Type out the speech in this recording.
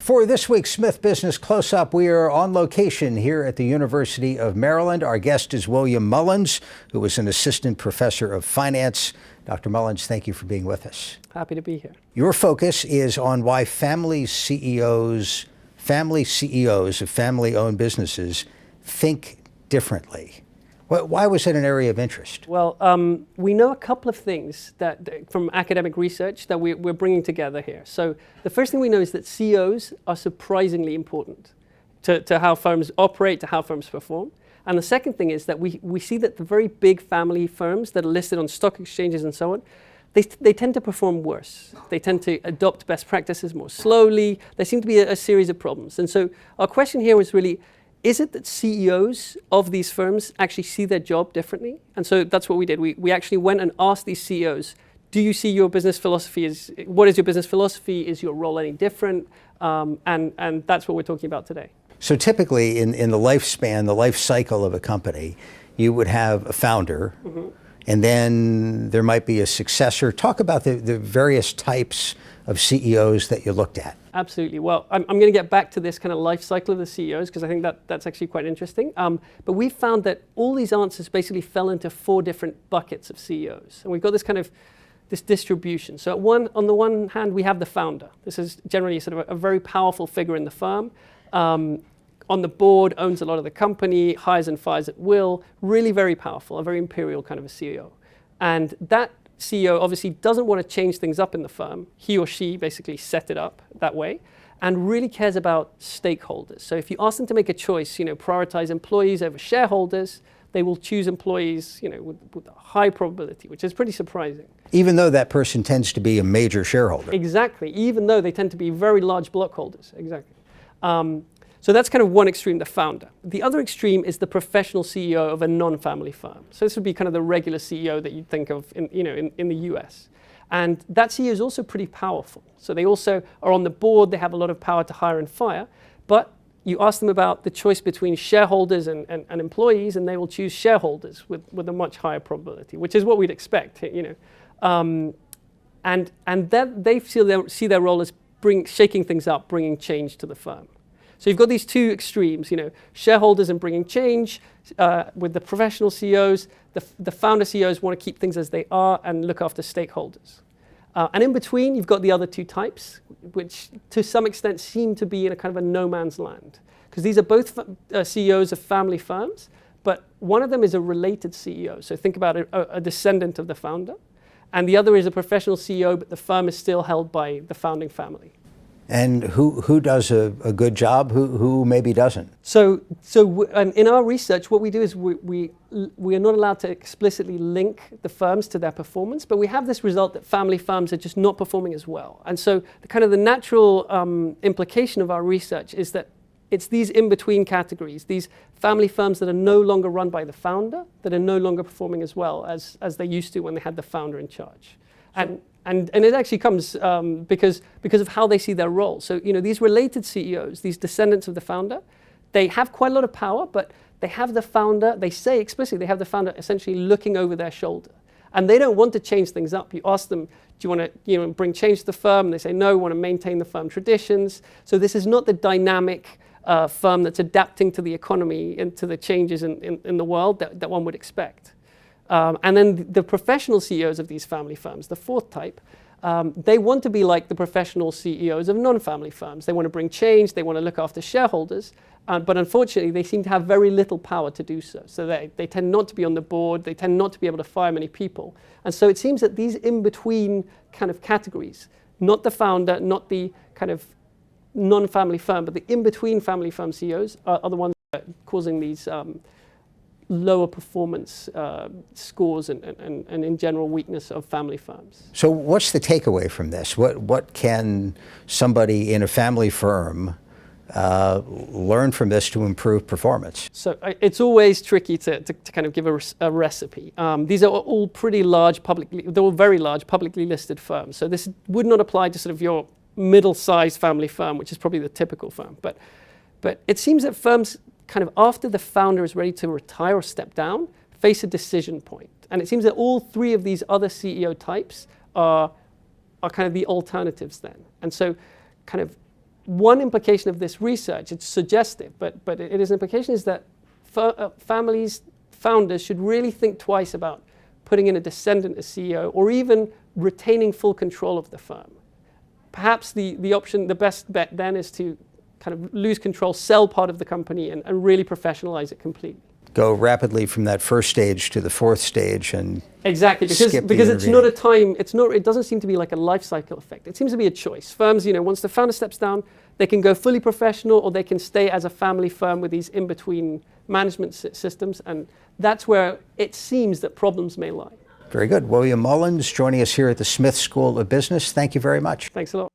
For this week's Smith Business Close-Up, we are on location here at the University of Maryland. Our guest is William Mullins, who is an assistant professor of finance. Dr. Mullins, thank you for being with us. Happy to be here. Your focus is on why family CEOs of family-owned businesses think differently. Why was it an area of interest? Well, we know a couple of things from academic research that we're bringing together here. So the first thing we know is that CEOs are surprisingly important to how firms operate, to how firms perform. And the second thing is that we see that the very big family firms that are listed on stock exchanges and so on, they tend to perform worse. They tend to adopt best practices more slowly. There seem to be a series of problems. And so our question here was really, is it that CEOs of these firms actually see their job differently? And so that's what we did. We actually went and asked these CEOs, do you see your business philosophy what is your business philosophy? Is your role any different? And that's what we're talking about today. So typically in the lifespan, the life cycle of a company, you would have a founder, and then there might be a successor. Talk about the various types of CEOs that you looked at. Absolutely. Well, I'm going to get back to this kind of life cycle of the CEOs because I think that's actually quite interesting. But we found that all these answers basically fell into 4 different buckets of CEOs. And we've got this distribution. So on the one hand, we have the founder. This is generally sort of a very powerful figure in the firm. On the board, owns a lot of the company, hires and fires at will, really very powerful, a very imperial kind of a CEO. And that CEO obviously doesn't want to change things up in the firm. He or she basically set it up that way and really cares about stakeholders. So if you ask them to make a choice, prioritize employees over shareholders, they will choose employees, with a high probability, which is pretty surprising. Even though that person tends to be a major shareholder. Exactly, even though they tend to be very large block holders, exactly. So that's kind of one extreme, the founder. The other extreme is the professional CEO of a non-family firm. So this would be kind of the regular CEO that you'd think of in the US. And that CEO is also pretty powerful. So they also are on the board, they have a lot of power to hire and fire, but you ask them about the choice between shareholders and employees, and they will choose shareholders with a much higher probability, which is what we'd expect, And that they see their role as shaking things up, bringing change to the firm. So you've got these 2 extremes, shareholders and bringing change with the professional CEOs. The founder CEOs want to keep things as they are and look after stakeholders. And in between, you've got the other 2 types, which to some extent seem to be in a kind of a no man's land. Because these are both CEOs of family firms, but one of them is a related CEO. So think about a descendant of the founder. And the other is a professional CEO, but the firm is still held by the founding family. And who does a good job, who maybe doesn't? So in our research, what we do is we are not allowed to explicitly link the firms to their performance, but we have this result that family firms are just not performing as well. And so the natural implication of our research is that it's these in-between categories, these family firms that are no longer run by the founder, that are no longer performing as well as they used to when they had the founder in charge. And it actually comes because of how they see their role. So these related CEOs, these descendants of the founder, they have quite a lot of power, but they have the founder, they say explicitly, they have the founder essentially looking over their shoulder. And they don't want to change things up. You ask them, do you want to bring change to the firm? And they say, no, we want to maintain the firm traditions. So this is not the dynamic firm that's adapting to the economy and to the changes in the world that one would expect. And then the professional CEOs of these family firms, the 4th type, they want to be like the professional CEOs of non-family firms. They want to bring change, they want to look after shareholders, but unfortunately they seem to have very little power to do so. So they tend not to be on the board, they tend not to be able to fire many people. And so it seems that these in-between kind of categories, not the founder, not the kind of non-family firm, but the in-between family firm CEOs are the ones that are causing these lower performance scores and in general weakness of family firms. So what's the takeaway from this? What can somebody in a family firm learn from this to improve performance? So it's always tricky to kind of give a recipe. These are all pretty large they're all very large publicly listed firms. So this would not apply to sort of your middle-sized family firm, which is probably the typical firm. But it seems that firms kind of after the founder is ready to retire or step down, face a decision point. And it seems that all 3 of these other CEO types are kind of the alternatives then. And so kind of one implication of this research, it's suggestive, but it is an implication, is that founders should really think twice about putting in a descendant as CEO, or even retaining full control of the firm. Perhaps the best bet then is to kind of lose control, sell part of the company, and really professionalize it completely. Go rapidly from that first stage to the fourth stage, and exactly, because it's not a time, it doesn't seem to be like a life cycle effect. It seems to be a choice. Firms, once the founder steps down, they can go fully professional, or they can stay as a family firm with these in-between management systems, and that's where it seems that problems may lie. Very good. William Mullins joining us here at the Smith School of Business. Thank you very much. Thanks a lot.